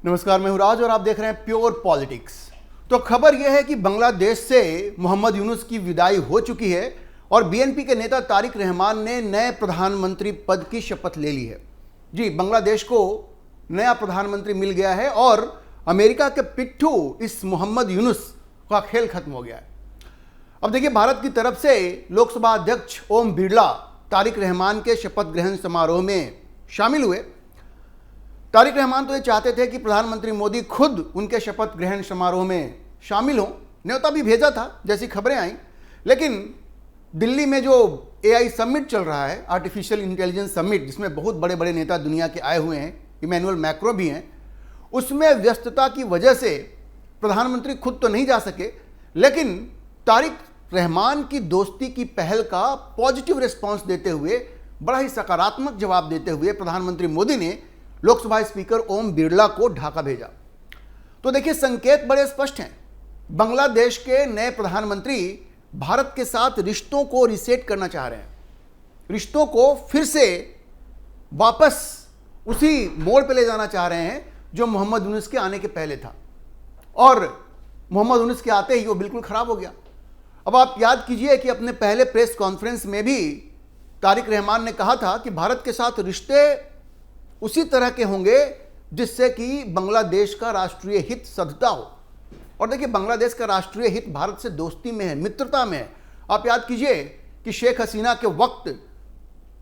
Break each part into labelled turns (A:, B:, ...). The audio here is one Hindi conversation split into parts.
A: नमस्कार, मैं हूं राज और आप देख रहे हैं प्योर पॉलिटिक्स। तो खबर यह है कि बांग्लादेश से मोहम्मद यूनुस की विदाई हो चुकी है और बीएनपी के नेता तारिक रहमान ने नए प्रधानमंत्री पद की शपथ ले ली है। जी, बांग्लादेश को नया प्रधानमंत्री मिल गया है और अमेरिका के पिट्ठू इस मोहम्मद यूनुस का खेल खत्म हो गया है। अब देखिए, भारत की तरफ से लोकसभा अध्यक्ष ओम बिरला तारिक रहमान के शपथ ग्रहण समारोह में शामिल हुए। तारिक रहमान तो ये चाहते थे कि प्रधानमंत्री मोदी खुद उनके शपथ ग्रहण समारोह में शामिल हों, न्योता भी भेजा था जैसी खबरें आई। लेकिन दिल्ली में जो एआई समिट चल रहा है, आर्टिफिशियल इंटेलिजेंस समिट, जिसमें बहुत बड़े बड़े नेता दुनिया के आए हुए हैं, इमैनुअल मैक्रो भी हैं, उसमें व्यस्तता की वजह से प्रधानमंत्री खुद तो नहीं जा सके। लेकिन तारिक रहमान की दोस्ती की पहल का पॉजिटिव रिस्पॉन्स देते हुए, बड़ा ही सकारात्मक जवाब देते हुए प्रधानमंत्री मोदी ने लोकसभा स्पीकर ओम बिरला को ढाका भेजा। तो देखिए, संकेत बड़े स्पष्ट हैं। बांग्लादेश के नए प्रधानमंत्री भारत के साथ रिश्तों को रीसेट करना चाह रहे हैं, रिश्तों को फिर से वापस उसी मोड़ पे ले जाना चाह रहे हैं जो मोहम्मद यूनुस के आने के पहले था। और मोहम्मद यूनुस के आते ही वो बिल्कुल खराब हो गया। अब आप याद कीजिए कि अपने पहले प्रेस कॉन्फ्रेंस में भी तारिक रहमान ने कहा था कि भारत के साथ रिश्ते उसी तरह के होंगे जिससे कि बांग्लादेश का राष्ट्रीय हित सधता हो। और देखिए, बांग्लादेश का राष्ट्रीय हित भारत से दोस्ती में है, मित्रता में है। आप याद कीजिए कि शेख हसीना के वक्त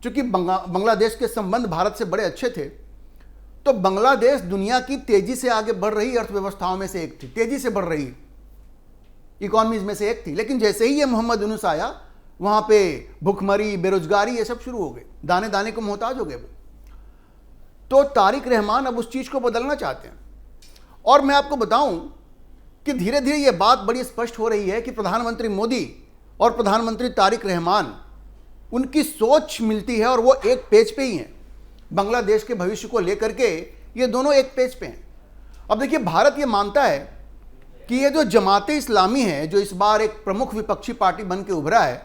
A: चूंकि बांग्लादेश के संबंध भारत से बड़े अच्छे थे, तो बांग्लादेश दुनिया की तेजी से आगे बढ़ रही अर्थव्यवस्थाओं में से एक थी, तेजी से बढ़ रही इकोनॉमीज में से एक थी। लेकिन जैसे ही ये मोहम्मद यूनुस आया, वहां पे भुखमरी, बेरोजगारी, ये सब शुरू हो गए, दाने दाने को मोहताज हो गए वो। तो तारिक रहमान अब उस चीज को बदलना चाहते हैं। और मैं आपको बताऊं कि धीरे धीरे यह बात बड़ी स्पष्ट हो रही है कि प्रधानमंत्री मोदी और प्रधानमंत्री तारिक रहमान, उनकी सोच मिलती है और वो एक पेज पे ही हैं। बांग्लादेश के भविष्य को लेकर के ये दोनों एक पेज पे हैं। अब देखिए, भारत ये मानता है कि ये जो जमाते इस्लामी है, जो इस बार एक प्रमुख विपक्षी पार्टी बन के उभरा है,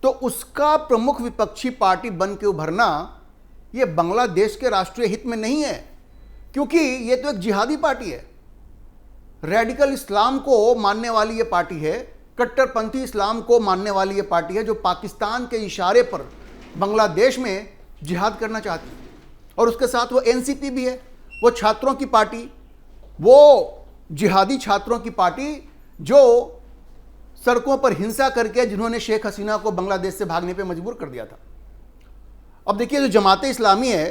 A: तो उसका प्रमुख विपक्षी पार्टी बन के उभरना ये बांग्लादेश के राष्ट्रीय हित में नहीं है, क्योंकि ये तो एक जिहादी पार्टी है। रेडिकल इस्लाम को मानने वाली ये पार्टी है, कट्टरपंथी इस्लाम को मानने वाली ये पार्टी है, जो पाकिस्तान के इशारे पर बांग्लादेश में जिहाद करना चाहती है। और उसके साथ वो एनसीपी भी है, वो छात्रों की पार्टी, वो जिहादी छात्रों की पार्टी जो सड़कों पर हिंसा करके जिन्होंने शेख हसीना को बांग्लादेश से भागने पे मजबूर कर दिया था। अब देखिए, जो जमाते इस्लामी है,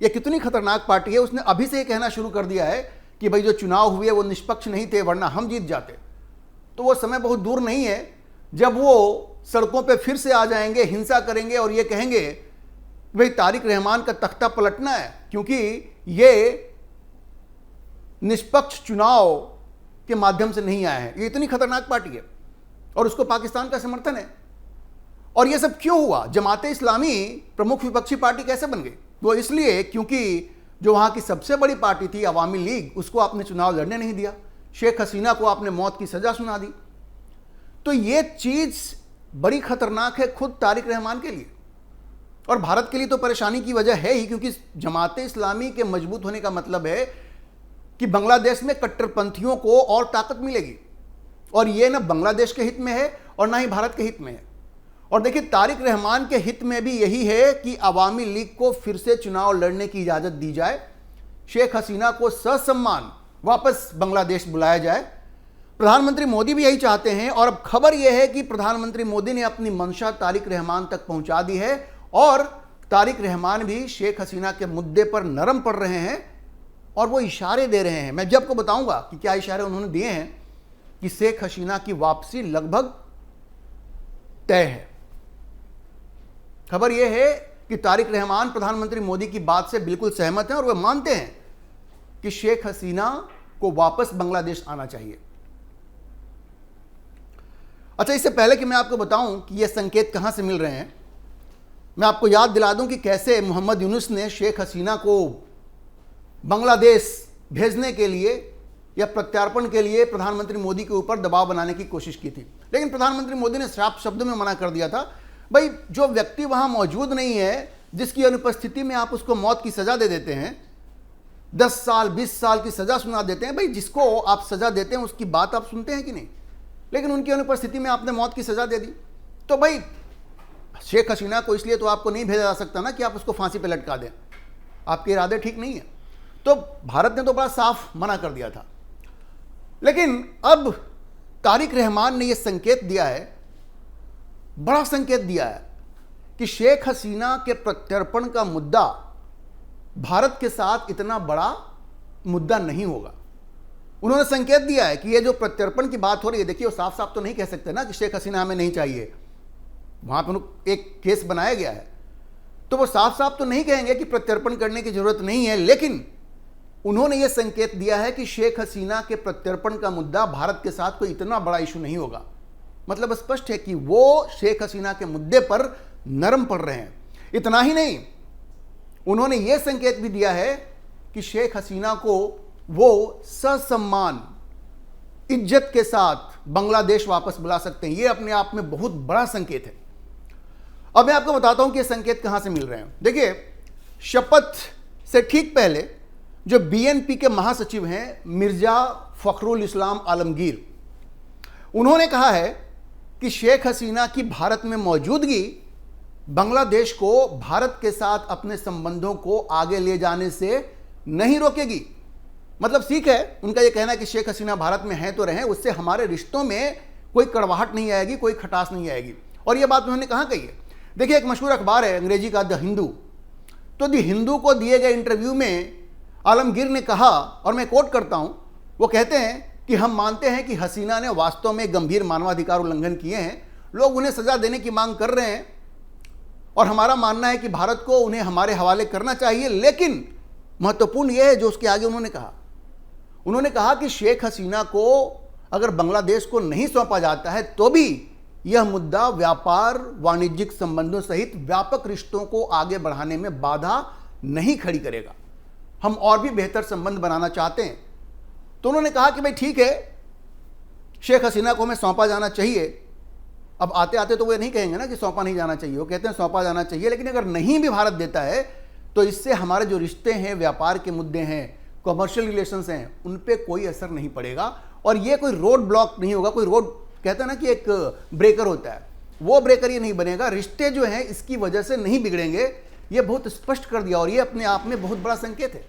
A: ये कितनी खतरनाक पार्टी है। उसने अभी से ये कहना शुरू कर दिया है कि भाई जो चुनाव हुए वो निष्पक्ष नहीं थे, वरना हम जीत जाते। तो वो समय बहुत दूर नहीं है जब वो सड़कों पे फिर से आ जाएंगे, हिंसा करेंगे और ये कहेंगे भाई तारिक रहमान का तख्ता पलटना है, क्योंकि ये निष्पक्ष चुनाव के माध्यम से नहीं आए हैं। ये इतनी खतरनाक पार्टी है और उसको पाकिस्तान का समर्थन है। और ये सब क्यों हुआ? जमाते इस्लामी प्रमुख विपक्षी पार्टी कैसे बन गई? वो इसलिए क्योंकि जो वहां की सबसे बड़ी पार्टी थी अवामी लीग, उसको आपने चुनाव लड़ने नहीं दिया, शेख हसीना को आपने मौत की सजा सुना दी। तो ये चीज बड़ी खतरनाक है खुद तारिक रहमान के लिए, और भारत के लिए तो परेशानी की वजह है ही, क्योंकि जमाते इस्लामी के मजबूत होने का मतलब है कि बांग्लादेश में कट्टरपंथियों को और ताकत मिलेगी, और ये ना बांग्लादेश के हित में है और ना ही भारत के हित में है। और देखिए, तारिक रहमान के हित में भी यही है कि अवामी लीग को फिर से चुनाव लड़ने की इजाजत दी जाए, शेख हसीना को ससम्मान वापस बांग्लादेश बुलाया जाए। प्रधानमंत्री मोदी भी यही चाहते हैं, और अब खबर यह है कि प्रधानमंत्री मोदी ने अपनी मंशा तारिक रहमान तक पहुंचा दी है, और तारिक रहमान भी शेख हसीना के मुद्दे पर नरम पड़ रहे हैं और वो इशारे दे रहे हैं। मैं जब को बताऊंगा कि क्या इशारे उन्होंने दिए हैं कि शेख हसीना की वापसी लगभग तय है। खबर यह है कि तारिक रहमान प्रधानमंत्री मोदी की बात से बिल्कुल सहमत हैं और वे मानते हैं कि शेख हसीना को वापस बांग्लादेश आना चाहिए। अच्छा, इससे पहले कि मैं आपको बताऊं कि ये संकेत कहां से मिल रहे हैं, मैं आपको याद दिला दूं कि कैसे मोहम्मद यूनुस ने शेख हसीना को बांग्लादेश भेजने के लिए या प्रत्यार्पण के लिए प्रधानमंत्री मोदी के ऊपर दबाव बनाने की कोशिश की थी। लेकिन प्रधानमंत्री मोदी ने साफ शब्दों में मना कर दिया था, भाई जो व्यक्ति वहां मौजूद नहीं है, जिसकी अनुपस्थिति में आप उसको मौत की सजा दे देते हैं, 10 साल 20 साल की सजा सुना देते हैं। भाई जिसको आप सजा देते हैं उसकी बात आप सुनते हैं कि नहीं? लेकिन उनकी अनुपस्थिति में आपने मौत की सजा दे दी। तो भाई शेख हसीना को इसलिए तो आपको नहीं भेजा जा सकता ना कि आप उसको फांसी पे लटका दें, आपके इरादे ठीक नहीं है। तो भारत ने तो बड़ा साफ मना कर दिया था। लेकिन अब तारिक रहमान ने यह संकेत दिया है, बड़ा संकेत दिया है कि शेख हसीना के प्रत्यर्पण का मुद्दा भारत के साथ इतना बड़ा मुद्दा नहीं होगा। उन्होंने संकेत दिया है कि ये जो प्रत्यर्पण की बात हो रही है, देखिए वो साफ साफ तो नहीं कह सकते ना कि शेख हसीना हमें नहीं चाहिए, वहां पर एक केस बनाया गया है, तो वो साफ साफ तो नहीं कहेंगे कि प्रत्यर्पण करने की जरूरत नहीं है। लेकिन उन्होंने ये संकेत दिया है कि शेख हसीना के प्रत्यर्पण का मुद्दा भारत के साथ कोई इतना बड़ा इशू नहीं होगा। मतलब स्पष्ट है कि वो शेख हसीना के मुद्दे पर नरम पड़ रहे हैं। इतना ही नहीं, उन्होंने ये संकेत भी दिया है कि शेख हसीना को वो ससम्मान इज्जत के साथ बांग्लादेश वापस बुला सकते हैं। ये अपने आप में बहुत बड़ा संकेत है। अब मैं आपको बताता हूं कि ये संकेत कहां से मिल रहे हैं। देखिए, शपथ से ठीक पहले जो बीएनपी के महासचिव हैं मिर्जा फखरुल इस्लाम आलमगीर, उन्होंने कहा है कि शेख हसीना की भारत में मौजूदगी बांग्लादेश को भारत के साथ अपने संबंधों को आगे ले जाने से नहीं रोकेगी। मतलब सीख है उनका यह कहना है कि शेख हसीना भारत में हैं तो रहें, उससे हमारे रिश्तों में कोई कड़वाहट नहीं आएगी, कोई खटास नहीं आएगी। और यह बात उन्होंने कहाँ कही है? देखिए, एक मशहूर अखबार है अंग्रेजी का, द हिंदू। तो द हिंदू को दिए गए इंटरव्यू में आलमगीर ने कहा, और मैं कोट करता हूं, वो कहते हैं कि हम मानते हैं कि हसीना ने वास्तव में गंभीर मानवाधिकार उल्लंघन किए हैं, लोग उन्हें सजा देने की मांग कर रहे हैं और हमारा मानना है कि भारत को उन्हें हमारे हवाले करना चाहिए। लेकिन महत्वपूर्ण यह है जो उसके आगे उन्होंने कहा कि शेख हसीना को अगर बांग्लादेश को नहीं सौंपा जाता है तो भी यह मुद्दा व्यापार वाणिज्यिक संबंधों सहित व्यापक रिश्तों को आगे बढ़ाने में बाधा नहीं खड़ी करेगा। हम और भी बेहतर संबंध बनाना चाहते हैं। तो उन्होंने कहा कि भाई ठीक है, शेख हसीना को हमें सौंपा जाना चाहिए। अब आते आते तो वो नहीं कहेंगे ना कि सौंपा नहीं जाना चाहिए, वो कहते हैं सौंपा जाना चाहिए। लेकिन अगर नहीं भी भारत देता है तो इससे हमारे जो रिश्ते हैं, व्यापार के मुद्दे हैं, कमर्शियल रिलेशंस हैं, उन पे कोई असर नहीं पड़ेगा। और ये कोई रोड ब्लॉक नहीं होगा, कोई रोड कहते हैं ना कि एक ब्रेकर होता है, वो ब्रेकर ये नहीं बनेगा। रिश्ते जो हैं इसकी वजह से नहीं बिगड़ेंगे, ये बहुत स्पष्ट कर दिया। और ये अपने आप में बहुत बड़ा संकेत है।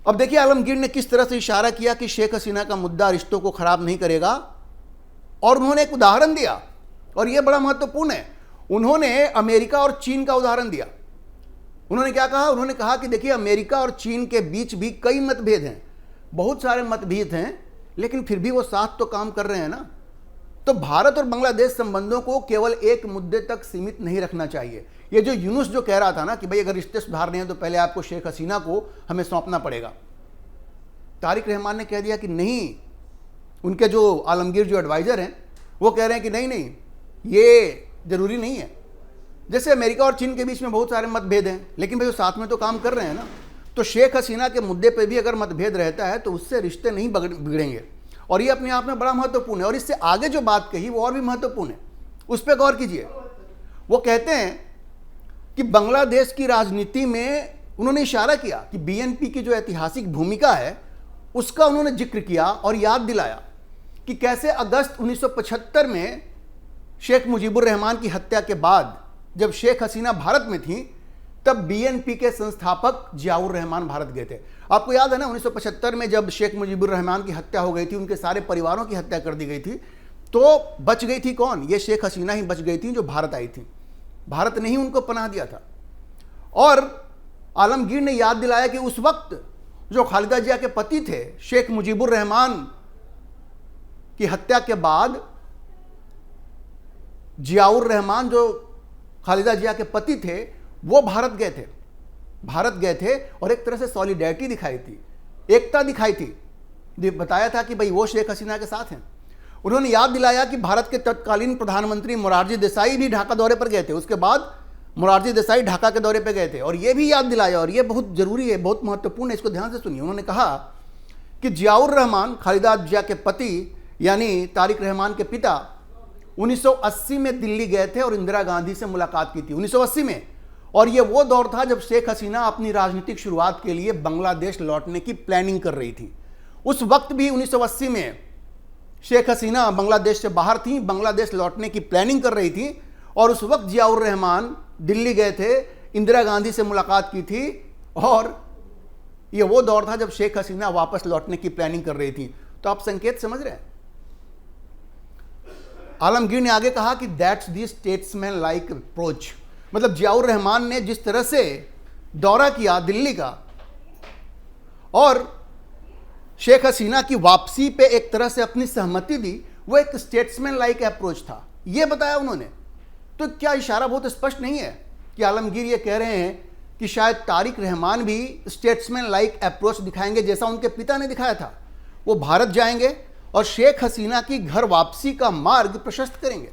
A: अब देखिए आलमगीर ने किस तरह से इशारा किया कि शेख हसीना का मुद्दा रिश्तों को खराब नहीं करेगा। और उन्होंने एक उदाहरण दिया, और यह बड़ा महत्वपूर्ण है। उन्होंने अमेरिका और चीन का उदाहरण दिया। उन्होंने क्या कहा? उन्होंने कहा कि देखिए, अमेरिका और चीन के बीच भी कई मतभेद हैं, बहुत सारे मतभेद हैं, लेकिन फिर भी वो साथ तो काम कर रहे हैं ना। तो भारत और बांग्लादेश संबंधों को केवल एक मुद्दे तक सीमित नहीं रखना चाहिए। ये जो यूनुस जो कह रहा था ना कि भाई अगर रिश्ते सुधारने हैं तो पहले आपको शेख हसीना को हमें सौंपना पड़ेगा, तारिक रहमान ने कह दिया कि नहीं। उनके जो आलमगीर जो एडवाइजर हैं वो कह रहे हैं कि नहीं नहीं, ये जरूरी नहीं है। जैसे अमेरिका और चीन के बीच में बहुत सारे मतभेद हैं, लेकिन भाई वो साथ में तो काम कर रहे हैं ना। तो शेख हसीना के मुद्दे पे भी अगर मतभेद रहता है तो उससे रिश्ते नहीं बिगड़ेंगे। और ये अपने आप में बड़ा महत्वपूर्ण है। और इससे आगे जो बात कही वो और भी महत्वपूर्ण है, उस पर गौर कीजिए। वो कहते हैं कि बांग्लादेश की राजनीति में उन्होंने इशारा किया कि बीएनपी की जो ऐतिहासिक भूमिका है उसका उन्होंने जिक्र किया और याद दिलाया कि कैसे अगस्त 1975 में शेख मुजीबुर रहमान की हत्या के बाद जब शेख हसीना भारत में थी, तब बीएनपी के संस्थापक जियाउर रहमान भारत गए थे। आपको याद है ना, 1975 में जब शेख मुजीबुर रहमान की हत्या हो गई थी, उनके सारे परिवारों की हत्या कर दी गई थी, तो बच गई थी कौन? ये शेख हसीना ही बच गई थी जो भारत आई थी। भारत ने ही उनको पनाह दिया था। और आलमगीर ने याद दिलाया कि उस वक्त जो खालिदा जिया के पति थे, शेख मुजीबुर रहमान की हत्या के बाद जियाउर रहमान जो खालिदा जिया के पति थे वो भारत गए थे और एक तरह से सॉलिडेरिटी दिखाई थी, एकता दिखाई थी, बताया था कि भाई वो शेख हसीना के साथ हैं। उन्होंने याद दिलाया कि भारत के तत्कालीन प्रधानमंत्री मोरारजी देसाई भी ढाका दौरे पर गए थे। उसके बाद मोरारजी देसाई ढाका के दौरे पर गए थे और ये भी याद दिलाया, और ये बहुत जरूरी है, बहुत महत्वपूर्ण है, इसको ध्यान से सुनिए। उन्होंने कहा कि जियाउर रहमान खालिदा जिया के पति यानी तारिक रहमान के पिता 1980 में दिल्ली गए थे और इंदिरा गांधी से मुलाकात की थी, 1980 में। और ये वो दौर था जब शेख हसीना अपनी राजनीतिक शुरुआत के लिए बांग्लादेश लौटने की प्लानिंग कर रही थी। उस वक्त भी 1980 में शेख हसीना बांग्लादेश से बाहर थी, बांग्लादेश लौटने की प्लानिंग कर रही थी, और उस वक्त जियाउर रहमान दिल्ली गए थे, इंदिरा गांधी से मुलाकात की थी, और ये वो दौर था जब शेख हसीना वापस लौटने की प्लानिंग कर रही थी। तो आप संकेत समझ रहे हैं। आलमगीर ने आगे कहा कि that's the statesman like approach, मतलब जियाउर रहमान ने जिस तरह से दौरा किया दिल्ली का और शेख हसीना की वापसी पे एक तरह से अपनी सहमति दी, वो एक स्टेट्समैन लाइक अप्रोच था, ये बताया उन्होंने। तो क्या इशारा बहुत स्पष्ट नहीं है कि आलमगीर ये कह रहे हैं कि शायद तारिक रहमान भी स्टेट्समैन लाइक अप्रोच दिखाएंगे जैसा उनके पिता ने दिखाया था। वो भारत जाएंगे और शेख हसीना की घर वापसी का मार्ग प्रशस्त करेंगे।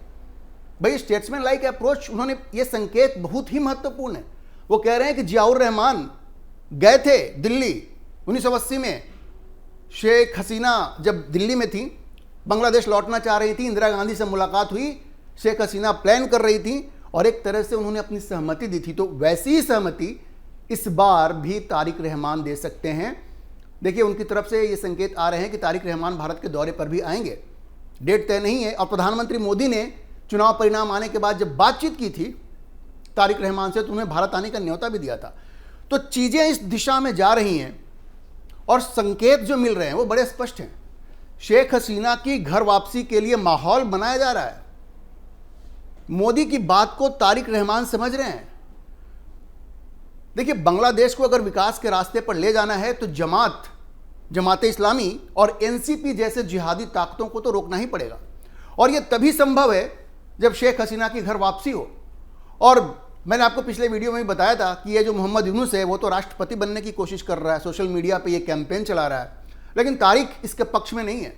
A: भाई स्टेट्समैन लाइक अप्रोच, उन्होंने ये संकेत बहुत ही महत्वपूर्ण है। वो कह रहे हैं कि जियाउर रहमान गए थे दिल्ली 1980 में, शेख हसीना जब दिल्ली में थी, बांग्लादेश लौटना चाह रही थी, इंदिरा गांधी से मुलाकात हुई, शेख हसीना प्लान कर रही थी और एक तरह से उन्होंने अपनी सहमति दी थी। तो वैसी ही सहमति इस बार भी तारिक रहमान दे सकते हैं। देखिए उनकी तरफ से ये संकेत आ रहे हैं कि तारिक रहमान भारत के दौरे पर भी आएंगे। डेट तय नहीं है, और प्रधानमंत्री मोदी ने चुनाव परिणाम आने के बाद जब बातचीत की थी तारिक रहमान से, तो उन्हें भारत आने का न्योता भी दिया था। तो चीज़ें इस दिशा में जा रही हैं और संकेत जो मिल रहे हैं वो बड़े स्पष्ट हैं। शेख हसीना की घर वापसी के लिए माहौल बनाया जा रहा है। मोदी की बात को तारिक रहमान समझ रहे हैं। देखिए बांग्लादेश को अगर विकास के रास्ते पर ले जाना है तो जमाते इस्लामी और एनसीपी जैसे जिहादी ताकतों को तो रोकना ही पड़ेगा, और यह तभी संभव है जब शेख हसीना की घर वापसी हो। और मैंने आपको पिछले वीडियो में भी बताया था कि ये जो मोहम्मद यूनुस है वो तो राष्ट्रपति बनने की कोशिश कर रहा है, सोशल मीडिया पे ये कैंपेन चला रहा है, लेकिन तारिक इसके पक्ष में नहीं है।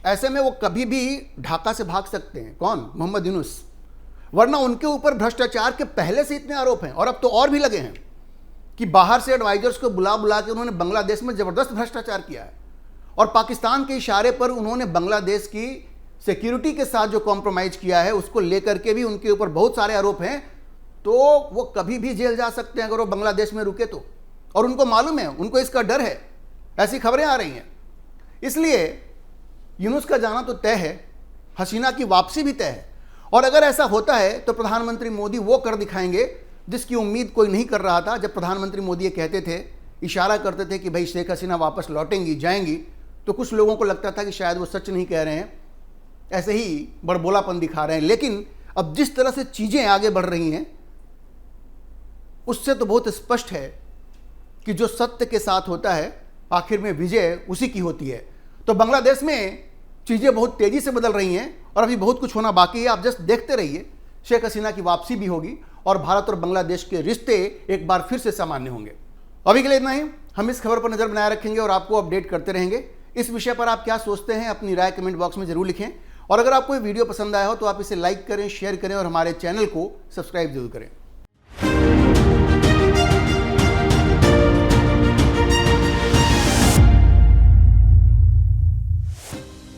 A: ऐसे में वो कभी भी ढाका से भाग सकते हैं। कौन? मोहम्मद यूनुस। वरना उनके ऊपर भ्रष्टाचार के पहले से इतने आरोप हैं और अब तो और भी लगे हैं कि बाहर से एडवाइजर्स को बुला बुला के उन्होंने बांग्लादेश में जबरदस्त भ्रष्टाचार किया है, और पाकिस्तान के इशारे पर उन्होंने बांग्लादेश की सिक्योरिटी के साथ जो कॉम्प्रोमाइज किया है उसको लेकर के भी उनके ऊपर बहुत सारे आरोप हैं। तो वो कभी भी जेल जा सकते हैं अगर वो बांग्लादेश में रुके तो, और उनको मालूम है, उनको इसका डर है। ऐसी खबरें आ रही हैं। इसलिए यूनुस का जाना तो तय है, हसीना की वापसी भी तय है, और अगर ऐसा होता है तो प्रधानमंत्री मोदी वो कर दिखाएंगे जिसकी उम्मीद कोई नहीं कर रहा था। जब प्रधानमंत्री मोदी ये कहते थे, इशारा करते थे कि भाई शेख हसीना वापस लौटेंगी, जाएंगी, तो कुछ लोगों को लगता था कि शायद वो सच नहीं कह रहे हैं, ऐसे ही बड़बोलापन दिखा रहे हैं। लेकिन अब जिस तरह से चीज़ें आगे बढ़ रही हैं उससे तो बहुत स्पष्ट है कि जो सत्य के साथ होता है आखिर में विजय उसी की होती है। तो बांग्लादेश में चीज़ें बहुत तेज़ी से बदल रही हैं और अभी बहुत कुछ होना बाकी है। आप जस्ट देखते रहिए, शेख हसीना की वापसी भी होगी और भारत और बांग्लादेश के रिश्ते एक बार फिर से सामान्य होंगे। अभी के लिए इतना ही। हम इस खबर पर नज़र बनाए रखेंगे और आपको अपडेट करते रहेंगे। इस विषय पर आप क्या सोचते हैं, अपनी राय कमेंट बॉक्स में जरूर लिखें, और अगर आपको ये वीडियो पसंद आया हो तो आप इसे लाइक करें, शेयर करें और हमारे चैनल को सब्सक्राइब जरूर करें।